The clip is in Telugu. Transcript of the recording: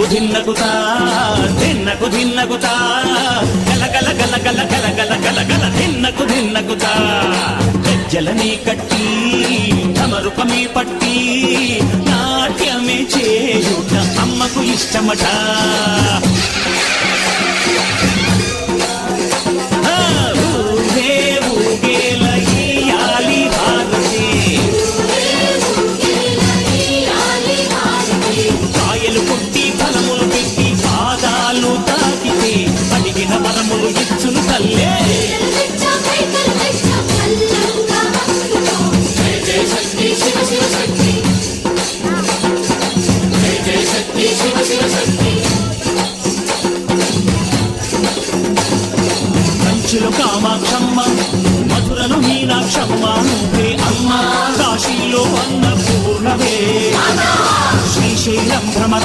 ధిన్నకుతా ధిన్నకు ధిన్నకుతా గల గల గల గల గల గల గల గల ధిన్నకుతా గజ్జలనే కట్టి తమరుపమే పట్టి నాట్యమే చేయుట అమ్మకు ఇష్టమట. ఇచ్చును తల్లే కంచులు కామాక్షమ్మ మధురలు మీనాక్షమ్మ నువ్వే అమ్మ కాశీలో అన్నపూర్ణవే శ్రీశైలం భ్రమ